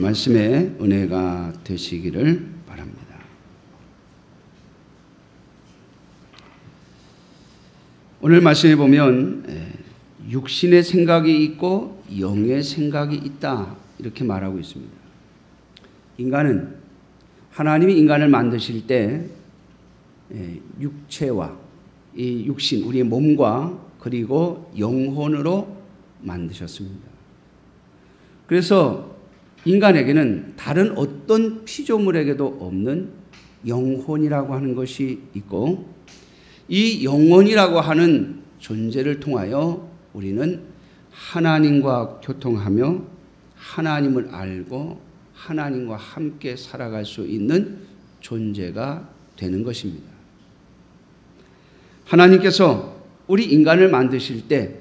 말씀의 은혜가 되시기를 바랍니다. 오늘 말씀에 보면 육신의 생각이 있고 영의 생각이 있다 이렇게 말하고 있습니다. 인간은 하나님이 인간을 만드실 때 육체와 이 육신 우리의 몸과 그리고 영혼으로 만드셨습니다. 그래서 인간에게는 다른 어떤 피조물에게도 없는 영혼이라고 하는 것이 있고 이 영혼이라고 하는 존재를 통하여 우리는 하나님과 교통하며 하나님을 알고 하나님과 함께 살아갈 수 있는 존재가 되는 것입니다. 하나님께서 우리 인간을 만드실 때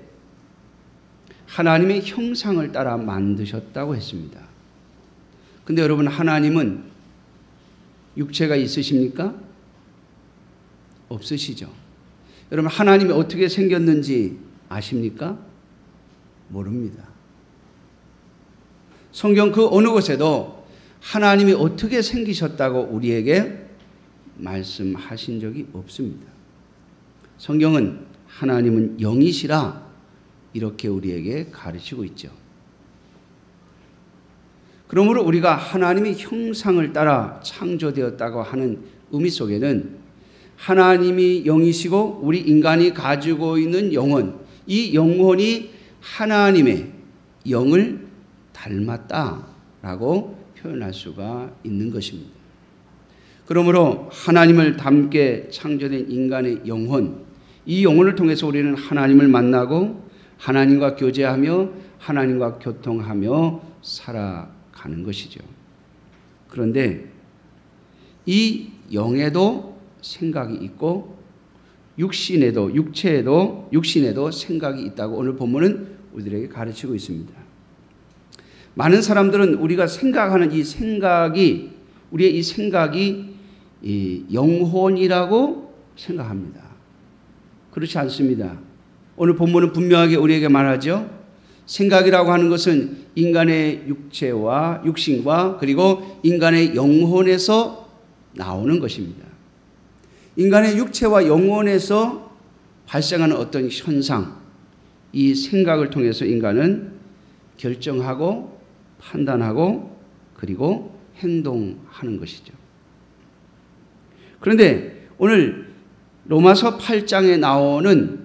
하나님의 형상을 따라 만드셨다고 했습니다. 근데 여러분, 하나님은 육체가 있으십니까? 없으시죠. 여러분, 하나님이 어떻게 생겼는지 아십니까? 모릅니다. 성경 그 어느 곳에도 하나님이 어떻게 생기셨다고 우리에게 말씀하신 적이 없습니다. 성경은 하나님은 영이시라 이렇게 우리에게 가르치고 있죠. 그러므로 우리가 하나님의 형상을 따라 창조되었다고 하는 의미 속에는 하나님이 영이시고 우리 인간이 가지고 있는 영혼, 이 영혼이 하나님의 영을 닮았다라고 표현할 수가 있는 것입니다. 그러므로 하나님을 닮게 창조된 인간의 영혼, 이 영혼을 통해서 우리는 하나님을 만나고 하나님과 교제하며 하나님과 교통하며 살아가는 것이죠. 그런데 이 영에도 생각이 있고 육신에도 생각이 있다고 오늘 본문은 우리들에게 가르치고 있습니다. 많은 사람들은 우리가 생각하는 이 생각이 우리의 이 생각이 이 영혼이라고 생각합니다. 그렇지 않습니다. 오늘 본문은 분명하게 우리에게 말하죠. 생각이라고 하는 것은 인간의 육신과 그리고 인간의 영혼에서 나오는 것입니다. 인간의 육체와 영혼에서 발생하는 어떤 현상, 이 생각을 통해서 인간은 결정하고 판단하고 그리고 행동하는 것이죠. 그런데 오늘 로마서 8장에 나오는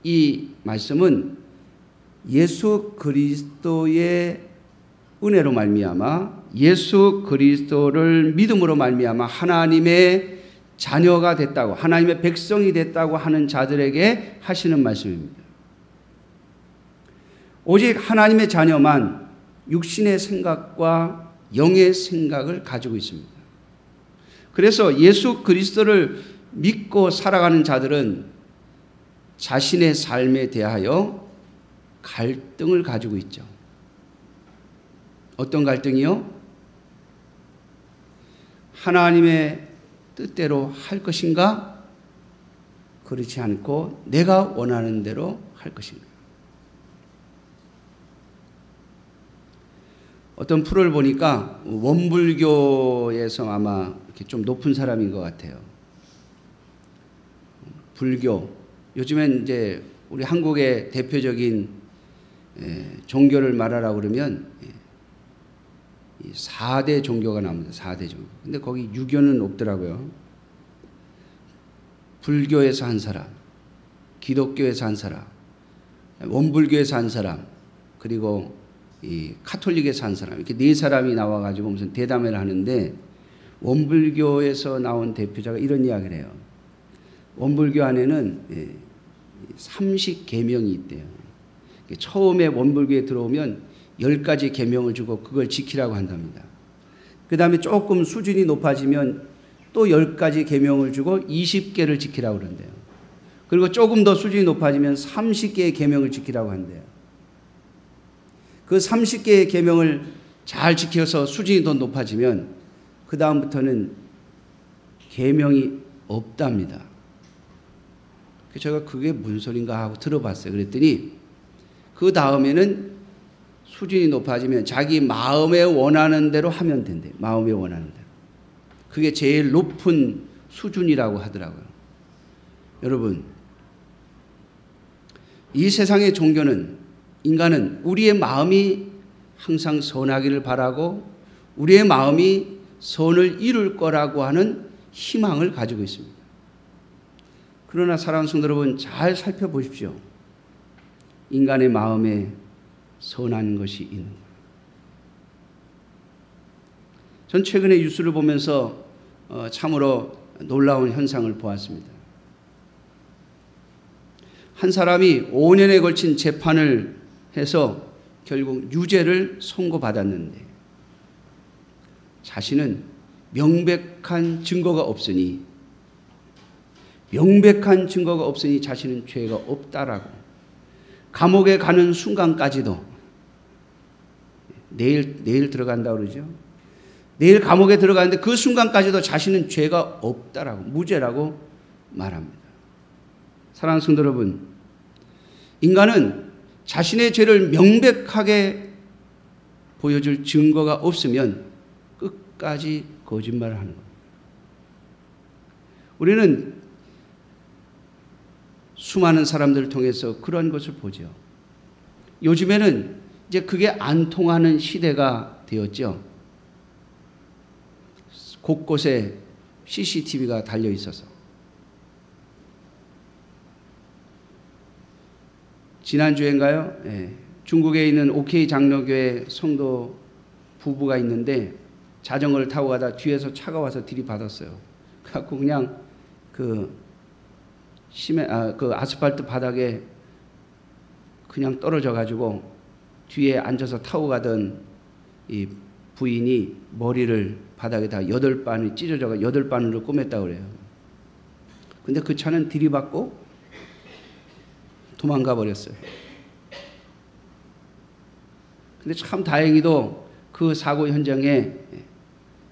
이 말씀은 예수 그리스도의 은혜로 말미암아 예수 그리스도를 믿음으로 말미암아 하나님의 자녀가 됐다고 하나님의 백성이 됐다고 하는 자들에게 하시는 말씀입니다. 오직 하나님의 자녀만 육신의 생각과 영의 생각을 가지고 있습니다. 그래서 예수 그리스도를 믿고 살아가는 자들은 자신의 삶에 대하여 갈등을 가지고 있죠. 어떤 갈등이요? 하나님의 뜻대로 할 것인가? 그렇지 않고 내가 원하는 대로 할 것인가? 어떤 프로를 보니까 원불교에서 아마 이렇게 좀 높은 사람인 것 같아요. 불교. 요즘엔 이제 우리 한국의 대표적인 종교를 말하라고 그러면 4대 종교가 나옵니다. 4대 종교. 근데 거기 유교는 없더라고요. 불교에서 한 사람, 기독교에서 한 사람, 원불교에서 한 사람, 그리고 이 카톨릭에서 한 사람, 이렇게 4사람이 나와가지고 무슨 대담회를 하는데 원불교에서 나온 대표자가 이런 이야기를 해요. 원불교 안에는 30계명이 있대요. 처음에 원불교에 들어오면 10가지 계명을 주고 그걸 지키라고 한답니다. 그 다음에 조금 수준이 높아지면 또 10가지 계명을 주고 20개를 지키라고 그런대요. 그리고 조금 더 수준이 높아지면 30개의 계명을 지키라고 한대요. 그 30개의 계명을 잘 지켜서 수준이 더 높아지면 그 다음부터는 계명이 없답니다. 제가 그게 무슨 소린가 하고 들어봤어요. 그랬더니 그 다음에는 수준이 높아지면 자기 마음에 원하는 대로 하면 된대. 마음에 원하는 대로. 그게 제일 높은 수준이라고 하더라고요. 여러분, 이 세상의 종교는, 인간은 우리의 마음이 항상 선하기를 바라고 우리의 마음이 선을 이룰 거라고 하는 희망을 가지고 있습니다. 그러나 사랑하는 성도 여러분, 잘 살펴보십시오. 인간의 마음에 선한 것이 있는 거예요. 전 최근에 뉴스를 보면서 참으로 놀라운 현상을 보았습니다. 한 사람이 5년에 걸친 재판을 해서 결국 유죄를 선고받았는데 자신은 명백한 증거가 없으니 자신은 죄가 없다라고 감옥에 가는 순간까지도 내일 들어간다고 그러죠. 내일 감옥에 들어가는데 그 순간까지도 자신은 죄가 없다라고, 무죄라고 말합니다. 사랑하는 성도 여러분, 인간은 자신의 죄를 명백하게 보여줄 증거가 없으면 끝까지 거짓말을 하는 겁니다. 우리는 수많은 사람들을 통해서 그런 것을 보죠. 요즘에는 이제 그게 안 통하는 시대가 되었죠. 곳곳에 CCTV가 달려 있어서. 지난주인가요? 중국에 있는 OK 장로교회 성도 부부가 있는데 자전거를 타고 가다 뒤에서 차가 와서 들이받았어요. 그래갖고 그냥 그 아스팔트 바닥에 그냥 떨어져 가지고 뒤에 앉아서 타고 가던 이 부인이 머리를 바닥에다 8반이 찢어져가 8반으로 꼬맸다고 그래요. 근데 그 차는 들이받고 도망가 버렸어요. 근데 참 다행히도 그 사고 현장에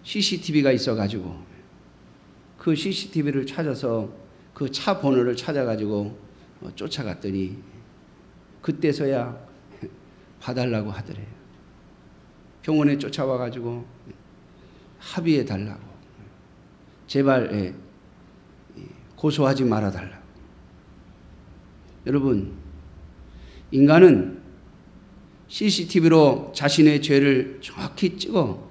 CCTV가 있어가지고 그 CCTV를 찾아서 그 차 번호를 찾아가지고 쫓아갔더니 그때서야 봐달라고 하더래요. 병원에 쫓아와가지고 합의해 달라고. 제발 고소하지 말아달라고. 여러분, 인간은 CCTV로 자신의 죄를 정확히 찍어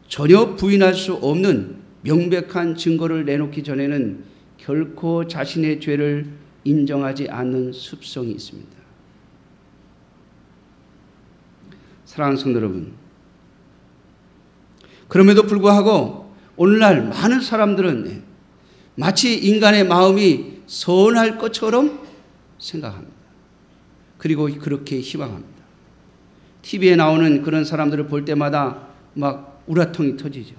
전혀 부인할 수 없는 명백한 증거를 내놓기 전에는 결코 자신의 죄를 인정하지 않는 습성이 있습니다. 사랑하는 성도 여러분, 그럼에도 불구하고 오늘날 많은 사람들은 마치 인간의 마음이 선할 것처럼 생각합니다. 그리고 그렇게 희망합니다. TV에 나오는 그런 사람들을 볼 때마다 막 우라통이 터지죠.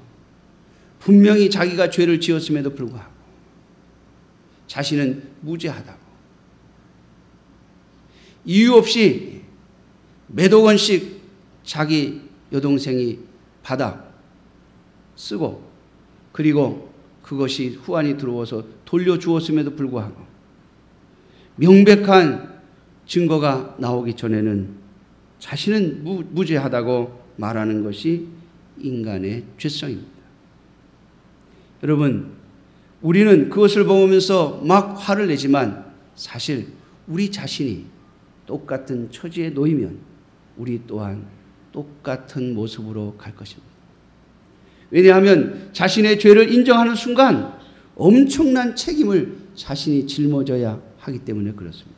분명히 자기가 죄를 지었음에도 불구하고 자신은 무죄하다고. 이유 없이 몇억 원씩 자기 여동생이 받아 쓰고 그리고 그것이 후환이 들어와서 돌려주었음에도 불구하고 명백한 증거가 나오기 전에는 자신은 무죄하다고 말하는 것이 인간의 죄성입니다. 여러분, 우리는 그것을 보면서 막 화를 내지만 사실 우리 자신이 똑같은 처지에 놓이면 우리 또한 똑같은 모습으로 갈 것입니다. 왜냐하면 자신의 죄를 인정하는 순간 엄청난 책임을 자신이 짊어져야 하기 때문에 그렇습니다.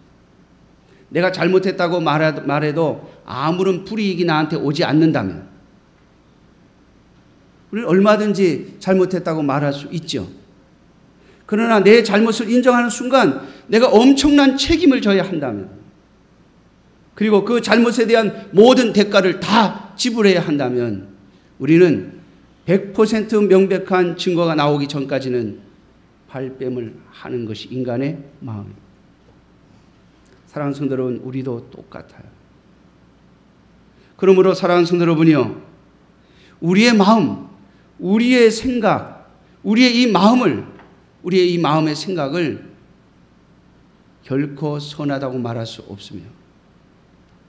내가 잘못했다고 말해도 아무런 불이익이 나한테 오지 않는다면 우리는 얼마든지 잘못했다고 말할 수 있죠. 그러나 내 잘못을 인정하는 순간 내가 엄청난 책임을 져야 한다면 그리고 그 잘못에 대한 모든 대가를 다 지불해야 한다면 우리는 100% 명백한 증거가 나오기 전까지는 발뺌을 하는 것이 인간의 마음입니다. 사랑하는 성도 여러분, 우리도 똑같아요. 그러므로 사랑하는 성도 여러분이요, 우리의 마음, 우리의 생각, 우리의 이 마음의 생각을 결코 선하다고 말할 수 없으며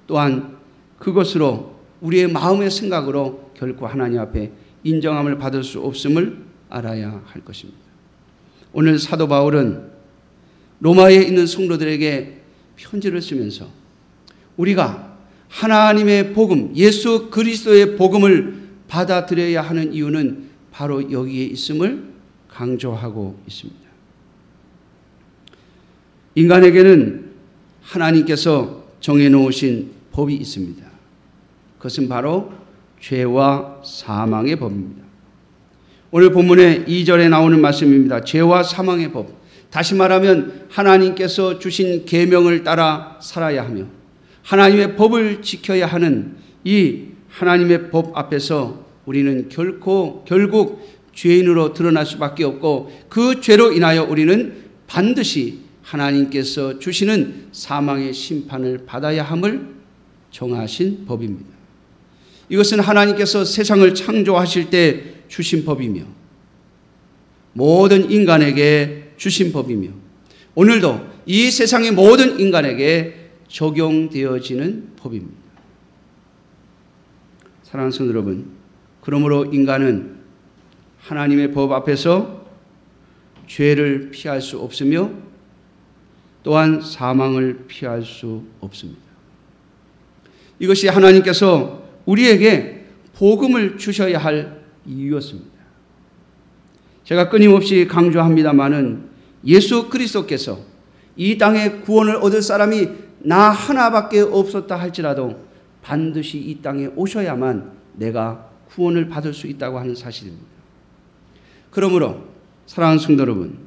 또한 그것으로 우리의 마음의 생각으로 결코 하나님 앞에 인정함을 받을 수 없음을 알아야 할 것입니다. 오늘 사도 바울은 로마에 있는 성도들에게 편지를 쓰면서 우리가 하나님의 복음, 예수 그리스도의 복음을 받아들여야 하는 이유는 바로 여기에 있음을 강조하고 있습니다. 인간에게는 하나님께서 정해놓으신 법이 있습니다. 그것은 바로 죄와 사망의 법입니다. 오늘 본문의 2절에 나오는 말씀입니다. 죄와 사망의 법. 다시 말하면 하나님께서 주신 계명을 따라 살아야 하며 하나님의 법을 지켜야 하는 이 하나님의 법 앞에서 우리는 결국 죄인으로 드러날 수밖에 없고 그 죄로 인하여 우리는 반드시 하나님께서 주시는 사망의 심판을 받아야 함을 정하신 법입니다. 이것은 하나님께서 세상을 창조하실 때 주신 법이며 모든 인간에게 주신 법이며 오늘도 이 세상의 모든 인간에게 적용되어지는 법입니다. 사랑하는 성도 여러분, 그러므로 인간은 하나님의 법 앞에서 죄를 피할 수 없으며 또한 사망을 피할 수 없습니다. 이것이 하나님께서 우리에게 복음을 주셔야 할 이유였습니다. 제가 끊임없이 강조합니다마는 예수 그리스도께서 이 땅에 구원을 얻을 사람이 나 하나밖에 없었다 할지라도 반드시 이 땅에 오셔야만 내가 구원을 받을 수 있다고 하는 사실입니다. 그러므로 사랑하는 성도 여러분,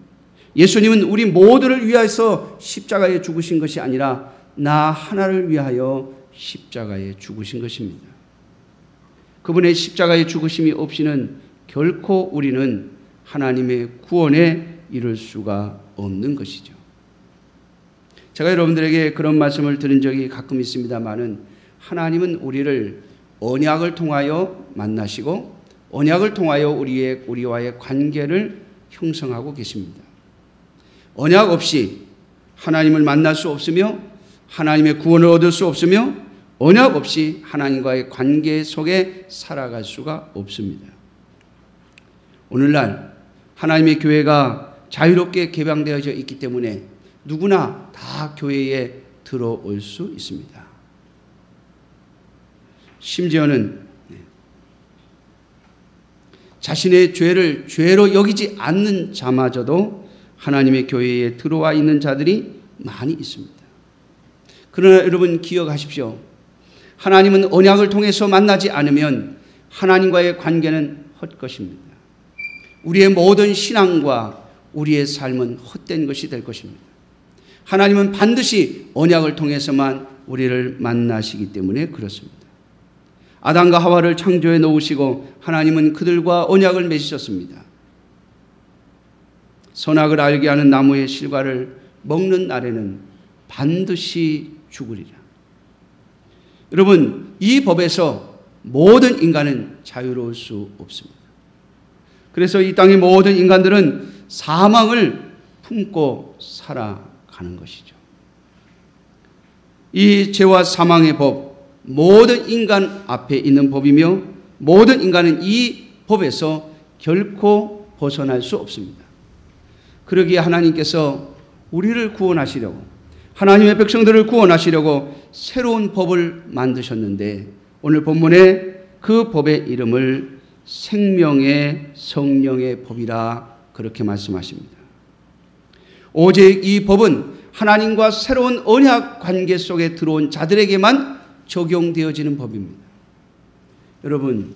예수님은 우리 모두를 위하여서 십자가에 죽으신 것이 아니라 나 하나를 위하여 십자가에 죽으신 것입니다. 그분의 십자가의 죽으심이 없이는 결코 우리는 하나님의 구원에 이를 수가 없는 것이죠. 제가 여러분들에게 그런 말씀을 드린 적이 가끔 있습니다마는 하나님은 우리를 언약을 통하여 만나시고 언약을 통하여 우리와의 관계를 형성하고 계십니다. 언약 없이 하나님을 만날 수 없으며 하나님의 구원을 얻을 수 없으며 언약 없이 하나님과의 관계 속에 살아갈 수가 없습니다. 오늘날 하나님의 교회가 자유롭게 개방되어져 있기 때문에 누구나 다 교회에 들어올 수 있습니다. 심지어는 자신의 죄를 죄로 여기지 않는 자마저도 하나님의 교회에 들어와 있는 자들이 많이 있습니다. 그러나 여러분 기억하십시오. 하나님은 언약을 통해서 만나지 않으면 하나님과의 관계는 헛것입니다. 우리의 모든 신앙과 우리의 삶은 헛된 것이 될 것입니다. 하나님은 반드시 언약을 통해서만 우리를 만나시기 때문에 그렇습니다. 아담과 하와를 창조해 놓으시고 하나님은 그들과 언약을 맺으셨습니다. 선악을 알게 하는 나무의 실과를 먹는 날에는 반드시 죽으리라. 여러분, 이 법에서 모든 인간은 자유로울 수 없습니다. 그래서 이 땅의 모든 인간들은 사망을 품고 살아가는 것이죠. 이 죄와 사망의 법, 모든 인간 앞에 있는 법이며 모든 인간은 이 법에서 결코 벗어날 수 없습니다. 그러기에 하나님께서 우리를 구원하시려고 하나님의 백성들을 구원하시려고 새로운 법을 만드셨는데 오늘 본문에 그 법의 이름을 생명의 성령의 법이라 그렇게 말씀하십니다. 오직 이 법은 하나님과 새로운 언약 관계 속에 들어온 자들에게만 적용되어지는 법입니다. 여러분,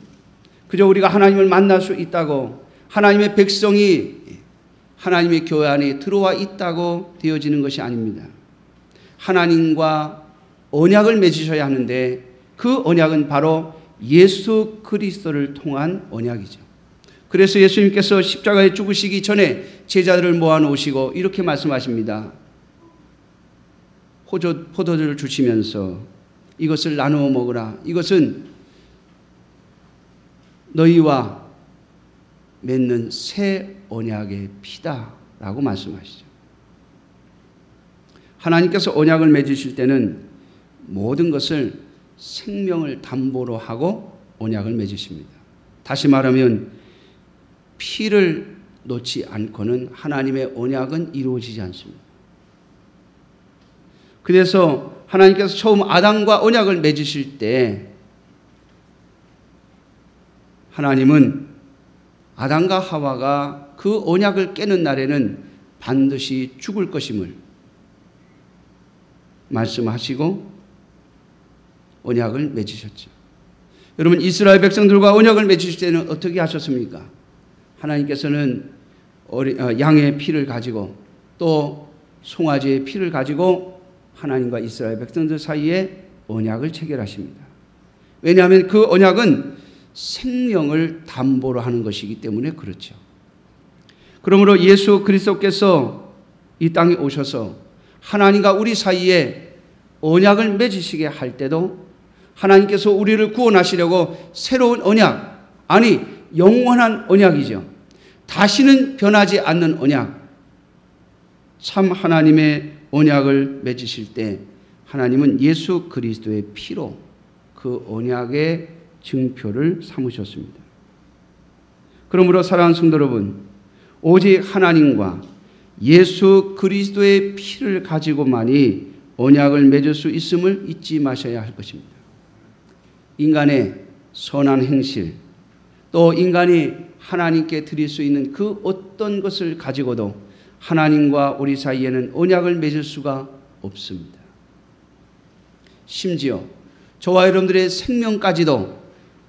그저 우리가 하나님을 만날 수 있다고 하나님의 백성이 하나님의 교회 안에 들어와 있다고 되어지는 것이 아닙니다. 하나님과 언약을 맺으셔야 하는데 그 언약은 바로 예수 그리스도를 통한 언약이죠. 그래서 예수님께서 십자가에 죽으시기 전에 제자들을 모아놓으시고 이렇게 말씀하십니다. 포도주를 주시면서 이것을 나누어 먹으라. 이것은 너희와 맺는 새 언약의 피다라고 말씀하시죠. 하나님께서 언약을 맺으실 때는 모든 것을 생명을 담보로 하고 언약을 맺으십니다. 다시 말하면 피를 놓지 않고는 하나님의 언약은 이루어지지 않습니다. 그래서 하나님께서 처음 아담과 언약을 맺으실 때 하나님은 아담과 하와가 그 언약을 깨는 날에는 반드시 죽을 것임을 말씀하시고 언약을 맺으셨죠. 여러분, 이스라엘 백성들과 언약을 맺으실 때는 어떻게 하셨습니까? 하나님께서는 양의 피를 가지고 또 송아지의 피를 가지고 하나님과 이스라엘 백성들 사이에 언약을 체결하십니다. 왜냐하면 그 언약은 생명을 담보로 하는 것이기 때문에 그렇죠. 그러므로 예수 그리스도께서 이 땅에 오셔서 하나님과 우리 사이에 언약을 맺으시게 할 때도 하나님께서 우리를 구원하시려고 새로운 언약, 아니 영원한 언약이죠. 다시는 변하지 않는 언약, 참 하나님의 언약을 맺으실 때 하나님은 예수 그리스도의 피로 그 언약의 증표를 삼으셨습니다. 그러므로 사랑하는 성도 여러분, 오직 하나님과 예수 그리스도의 피를 가지고만이 언약을 맺을 수 있음을 잊지 마셔야 할 것입니다. 인간의 선한 행실, 또 인간이 하나님께 드릴 수 있는 그 어떤 것을 가지고도 하나님과 우리 사이에는 언약을 맺을 수가 없습니다. 심지어 저와 여러분들의 생명까지도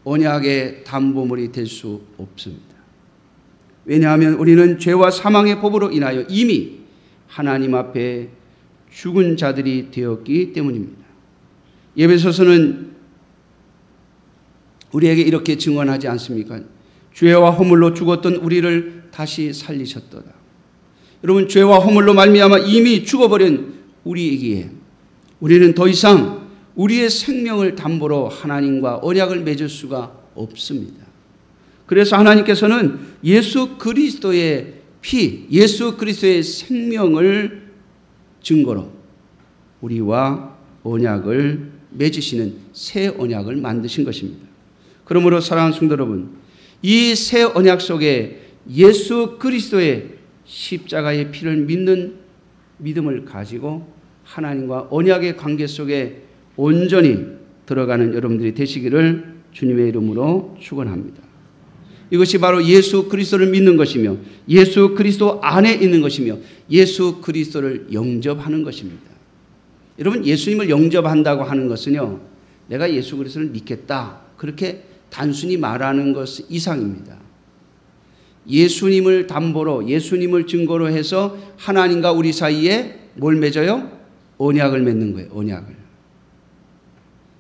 언약의 담보물이 될 수 없습니다. 왜냐하면 우리는 죄와 사망의 법으로 인하여 이미 하나님 앞에 죽은 자들이 되었기 때문입니다. 에베소서는 우리에게 이렇게 증언하지 않습니까? 죄와 허물로 죽었던 우리를 다시 살리셨도다. 여러분, 죄와 허물로 말미암아 이미 죽어버린 우리에게 우리는 더 이상 우리의 생명을 담보로 하나님과 언약을 맺을 수가 없습니다. 그래서 하나님께서는 예수 그리스도의 피, 예수 그리스도의 생명을 증거로 우리와 언약을 맺으시는 새 언약을 만드신 것입니다. 그러므로 사랑하는 성도 여러분, 이 새 언약 속에 예수 그리스도의 십자가의 피를 믿는 믿음을 가지고 하나님과 언약의 관계 속에 온전히 들어가는 여러분들이 되시기를 주님의 이름으로 축원합니다. 이것이 바로 예수 그리스도를 믿는 것이며 예수 그리스도 안에 있는 것이며 예수 그리스도를 영접하는 것입니다. 여러분, 예수님을 영접한다고 하는 것은요, 내가 예수 그리스도를 믿겠다, 그렇게 단순히 말하는 것 이상입니다. 예수님을 담보로, 예수님을 증거로 해서 하나님과 우리 사이에 뭘 맺어요? 언약을 맺는 거예요. 언약을.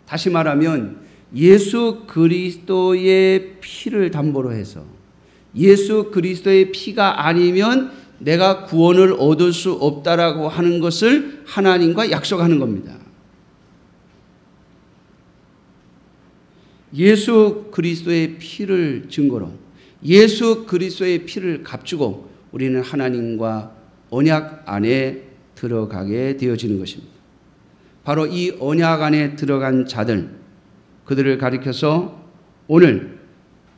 다시 말하면 예수 그리스도의 피를 담보로 해서 예수 그리스도의 피가 아니면 내가 구원을 얻을 수 없다라고 하는 것을 하나님과 약속하는 겁니다. 예수 그리스도의 피를 증거로 예수 그리스도의 피를 값주고 우리는 하나님과 언약 안에 들어가게 되어지는 것입니다. 바로 이 언약 안에 들어간 자들, 그들을 가리켜서 오늘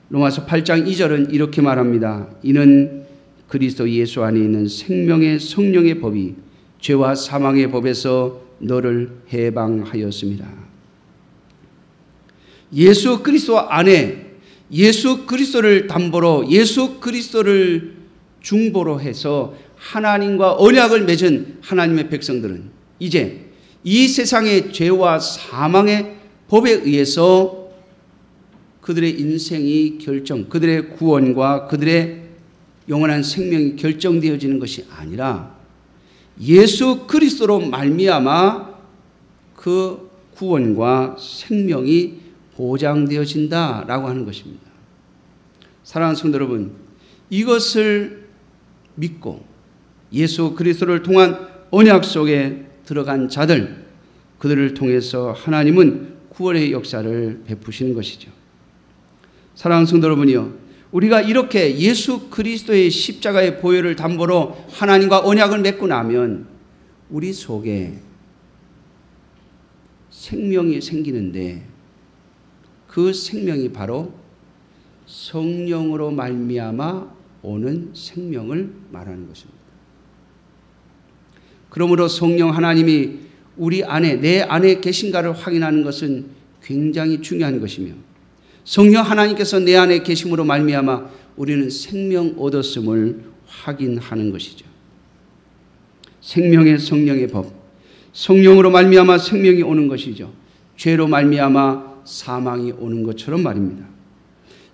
로마서 8장 2절은 이렇게 말합니다. 이는 그리스도 예수 안에 있는 생명의 성령의 법이 죄와 사망의 법에서 너를 해방하였습니다. 예수 그리스도 안에 예수 그리스도를 담보로 예수 그리스도를 중보로 해서 하나님과 언약을 맺은 하나님의 백성들은 이제 이 세상의 죄와 사망의 법에 의해서 그들의 인생이 그들의 구원과 그들의 영원한 생명이 결정되어지는 것이 아니라 예수 그리스도로 말미암아 그 구원과 생명이 보장되어진다라고 하는 것입니다. 사랑하는 성도 여러분, 이것을 믿고 예수 그리스도를 통한 언약 속에 들어간 자들, 그들을 통해서 하나님은 구원의 역사를 베푸시는 것이죠. 사랑하는 성도 여러분이요, 우리가 이렇게 예수 그리스도의 십자가의 보혈을 담보로 하나님과 언약을 맺고 나면 우리 속에 생명이 생기는데 그 생명이 바로 성령으로 말미암아 오는 생명을 말하는 것입니다. 그러므로 성령 하나님이 우리 안에, 내 안에 계신가를 확인하는 것은 굉장히 중요한 것이며, 성령 하나님께서 내 안에 계심으로 말미암아 우리는 생명 얻었음을 확인하는 것이죠. 생명의 성령의 법, 성령으로 말미암아 생명이 오는 것이죠. 죄로 말미암아 사망이 오는 것처럼 말입니다.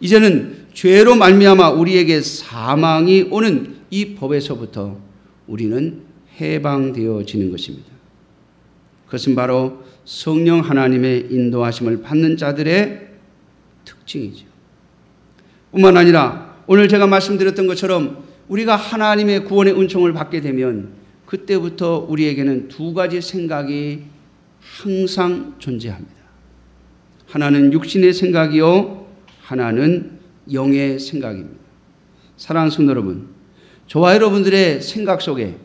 이제는 죄로 말미암아 우리에게 사망이 오는 이 법에서부터 우리는 해방되어지는 것입니다. 그것은 바로 성령 하나님의 인도하심을 받는 자들의 특징이죠. 뿐만 아니라 오늘 제가 말씀드렸던 것처럼 우리가 하나님의 구원의 은총을 받게 되면 그때부터 우리에게는 두 가지 생각이 항상 존재합니다. 하나는 육신의 생각이요, 하나는 영의 생각입니다. 사랑하는 성도 여러분, 저와 여러분들의 생각 속에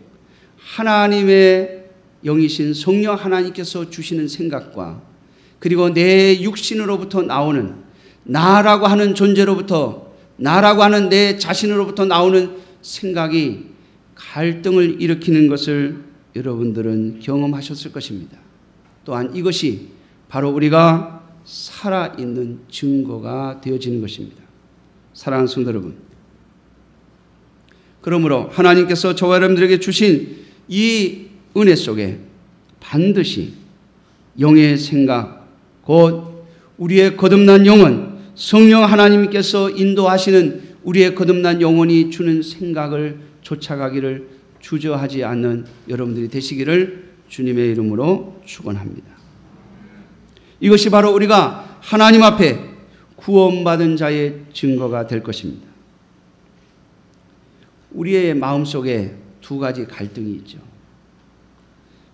하나님의 영이신 성령 하나님께서 주시는 생각과 그리고 내 육신으로부터 나오는 나라고 하는 존재로부터, 나라고 하는 내 자신으로부터 나오는 생각이 갈등을 일으키는 것을 여러분들은 경험하셨을 것입니다. 또한 이것이 바로 우리가 살아있는 증거가 되어지는 것입니다. 사랑하는 성도 여러분, 그러므로 하나님께서 저와 여러분들에게 주신 이 은혜 속에 반드시 영의 생각, 곧 우리의 거듭난 영혼, 성령 하나님께서 인도하시는 우리의 거듭난 영혼이 주는 생각을 쫓아가기를 주저하지 않는 여러분들이 되시기를 주님의 이름으로 축원합니다. 이것이 바로 우리가 하나님 앞에 구원받은 자의 증거가 될 것입니다. 우리의 마음속에 두 가지 갈등이 있죠.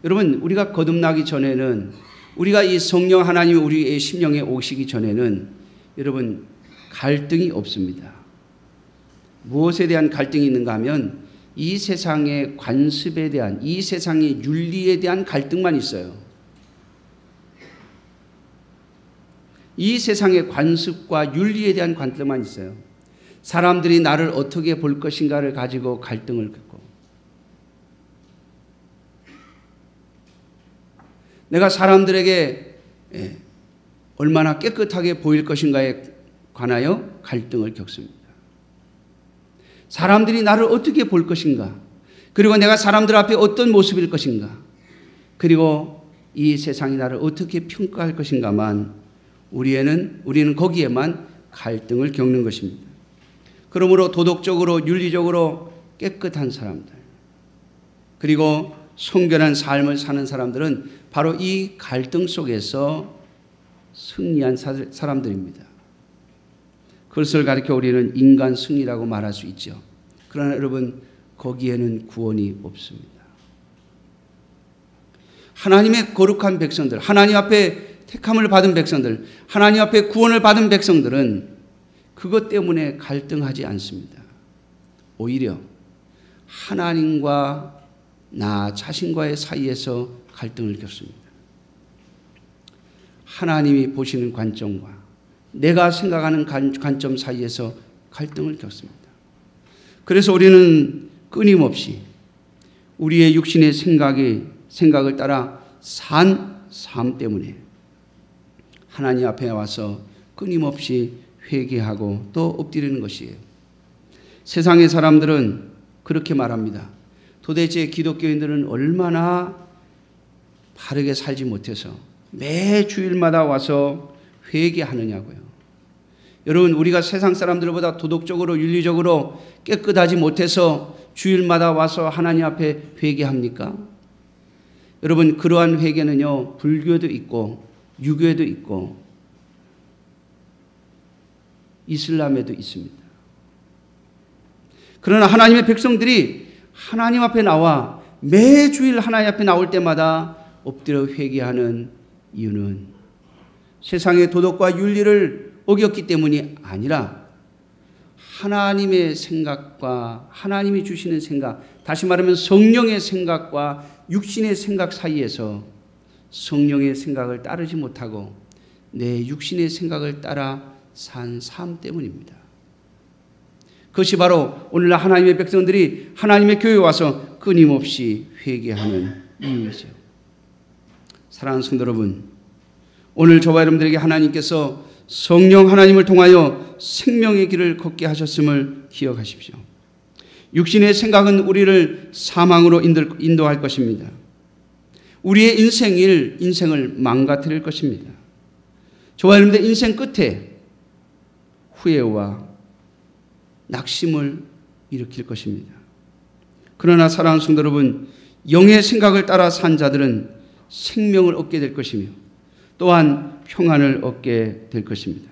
여러분, 우리가 거듭나기 전에는, 우리가 이 성령 하나님이 우리의 심령에 오시기 전에는 여러분 갈등이 없습니다. 무엇에 대한 갈등이 있는가 하면 이 세상의 관습에 대한, 이 세상의 윤리에 대한 갈등만 있어요. 이 세상의 관습과 윤리에 대한 갈등만 있어요. 사람들이 나를 어떻게 볼 것인가를 가지고 갈등을 겪고, 내가 사람들에게 얼마나 깨끗하게 보일 것인가에 관하여 갈등을 겪습니다. 사람들이 나를 어떻게 볼 것인가, 그리고 내가 사람들 앞에 어떤 모습일 것인가, 그리고 이 세상이 나를 어떻게 평가할 것인가만 우리는 거기에만 갈등을 겪는 것입니다. 그러므로 도덕적으로 윤리적으로 깨끗한 사람들, 그리고 성결한 삶을 사는 사람들은 바로 이 갈등 속에서 승리한 사람들입니다. 그것을 가리켜 우리는 인간 승리라고 말할 수 있죠. 그러나 여러분, 거기에는 구원이 없습니다. 하나님의 거룩한 백성들, 하나님 앞에 택함을 받은 백성들, 하나님 앞에 구원을 받은 백성들은 그것 때문에 갈등하지 않습니다. 오히려 하나님과 나 자신과의 사이에서 갈등을 겪습니다. 하나님이 보시는 관점과 내가 생각하는 관점 사이에서 갈등을 겪습니다. 그래서 우리는 끊임없이 우리의 육신의 생각을 따라 산 삶 때문에 하나님 앞에 와서 끊임없이 회개하고 또 엎드리는 것이에요. 세상의 사람들은 그렇게 말합니다. 도대체 기독교인들은 얼마나 바르게 살지 못해서 매 주일마다 와서 회개하느냐고요. 여러분, 우리가 세상 사람들보다 도덕적으로 윤리적으로 깨끗하지 못해서 주일마다 와서 하나님 앞에 회개합니까? 여러분, 그러한 회개는요, 불교에도 있고 유교에도 있고 이슬람에도 있습니다. 그러나 하나님의 백성들이 하나님 앞에 나와 매주일 하나님 앞에 나올 때마다 엎드려 회개하는 이유는 세상의 도덕과 윤리를 어겼기 때문이 아니라 하나님의 생각과 하나님이 주시는 생각, 다시 말하면 성령의 생각과 육신의 생각 사이에서 성령의 생각을 따르지 못하고 내 육신의 생각을 따라 산 삶 때문입니다. 그것이 바로 오늘날 하나님의 백성들이 하나님의 교회에 와서 끊임없이 회개하는 이유이죠. 사랑하는 성도 여러분, 오늘 저와 여러분들에게 하나님께서 성령 하나님을 통하여 생명의 길을 걷게 하셨음을 기억하십시오. 육신의 생각은 우리를 사망으로 인도할 것입니다. 우리의 인생을 망가뜨릴 것입니다. 저와 여러분들 인생 끝에 후회와 낙심을 일으킬 것입니다. 그러나 사랑하는 성도 여러분, 영의 생각을 따라 산 자들은 생명을 얻게 될 것이며 또한 평안을 얻게 될 것입니다.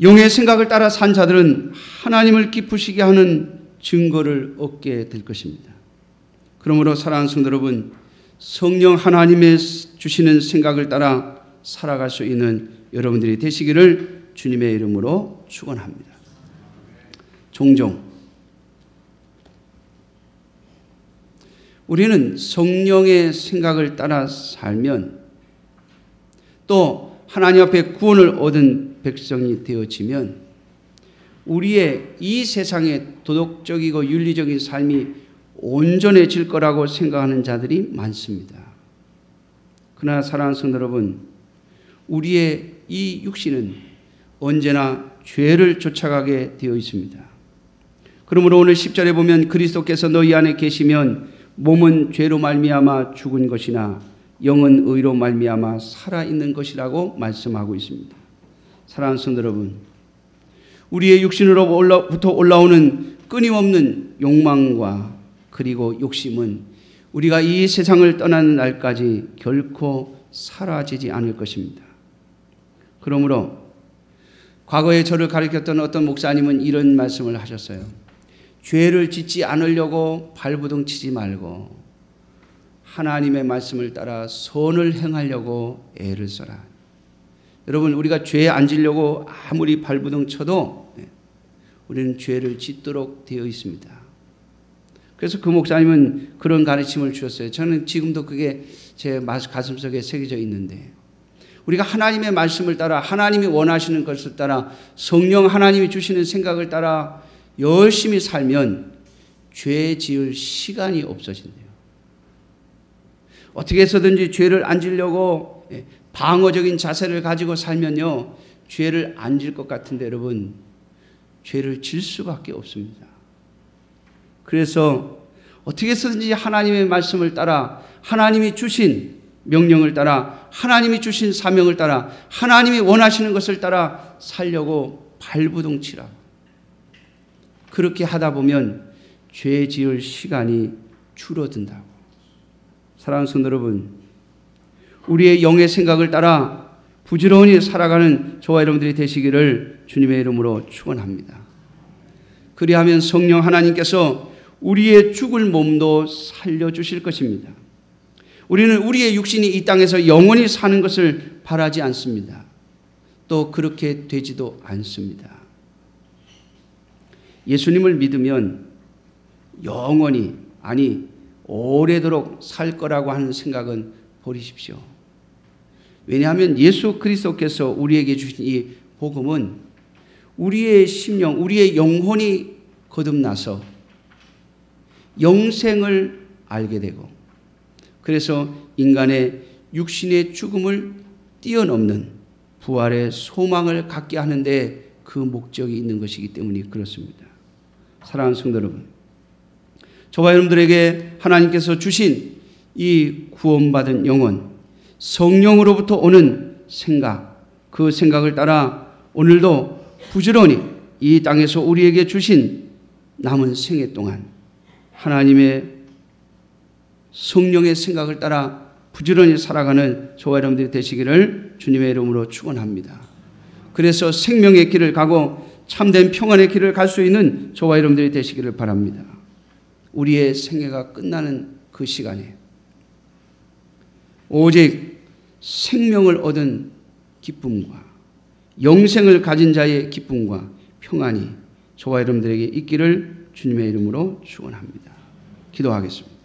영의 생각을 따라 산 자들은 하나님을 기쁘시게 하는 증거를 얻게 될 것입니다. 그러므로 사랑하는 성도 여러분, 성령 하나님의 주시는 생각을 따라 살아갈 수 있는 여러분들이 되시기를 주님의 이름으로 축원합니다. 종종 우리는 성령의 생각을 따라 살면 또 하나님 앞에 구원을 얻은 백성이 되어지면 우리의 이 세상의 도덕적이고 윤리적인 삶이 온전해질 거라고 생각하는 자들이 많습니다. 그러나 사랑하는 성도 여러분, 우리의 이 육신은 언제나 죄를 쫓아가게 되어 있습니다. 그러므로 오늘 10절에 보면 그리스도께서 너희 안에 계시면 몸은 죄로 말미암아 죽은 것이나 영은 의로 말미암아 살아있는 것이라고 말씀하고 있습니다. 사랑하는 성도 여러분, 우리의 육신으로부터 올라오는 끊임없는 욕망과 그리고 욕심은 우리가 이 세상을 떠나는 날까지 결코 사라지지 않을 것입니다. 그러므로 과거에 저를 가르쳤던 어떤 목사님은 이런 말씀을 하셨어요. 죄를 짓지 않으려고 발부둥 치지 말고 하나님의 말씀을 따라 선을 행하려고 애를 써라. 여러분, 우리가 죄에 안 지려고 아무리 발부둥 쳐도 우리는 죄를 짓도록 되어 있습니다. 그래서 그 목사님은 그런 가르침을 주셨어요. 저는 지금도 그게 제 가슴속에 새겨져 있는데, 우리가 하나님의 말씀을 따라 하나님이 원하시는 것을 따라 성령 하나님이 주시는 생각을 따라 열심히 살면 죄 지을 시간이 없어진대요. 어떻게 해서든지 죄를 안 지려고 방어적인 자세를 가지고 살면요, 죄를 안 질 것 같은데 여러분, 죄를 질 수밖에 없습니다. 그래서 어떻게 해서든지 하나님의 말씀을 따라 하나님이 주신 명령을 따라 하나님이 주신 사명을 따라 하나님이 원하시는 것을 따라 살려고 발부둥 치라고. 그렇게 하다 보면 죄 지을 시간이 줄어든다고. 사랑하는 성도 여러분, 우리의 영의 생각을 따라 부지런히 살아가는 저와 여러분들이 되시기를 주님의 이름으로 축원합니다. 그리하면 성령 하나님께서 우리의 죽을 몸도 살려주실 것입니다. 우리는 우리의 육신이 이 땅에서 영원히 사는 것을 바라지 않습니다. 또 그렇게 되지도 않습니다. 예수님을 믿으면 영원히, 아니 오래도록 살 거라고 하는 생각은 버리십시오. 왜냐하면 예수 그리스도께서 우리에게 주신 이 복음은 우리의 심령, 우리의 영혼이 거듭나서 영생을 알게 되고, 그래서 인간의 육신의 죽음을 뛰어넘는 부활의 소망을 갖게 하는데 그 목적이 있는 것이기 때문에 그렇습니다. 사랑하는 성도 여러분, 저와 여러분들에게 하나님께서 주신 이 구원받은 영혼, 성령으로부터 오는 생각, 그 생각을 따라 오늘도 부지런히 이 땅에서 우리에게 주신 남은 생애 동안 하나님의 성령의 생각을 따라 부지런히 살아가는 저와 여러분들이 되시기를 주님의 이름으로 축원합니다. 그래서 생명의 길을 가고 참된 평안의 길을 갈 수 있는 저와 여러분들이 되시기를 바랍니다. 우리의 생애가 끝나는 그 시간에 오직 생명을 얻은 기쁨과 영생을 가진 자의 기쁨과 평안이 저와 여러분들에게 있기를 주님의 이름으로 축원합니다. 기도하겠습니다.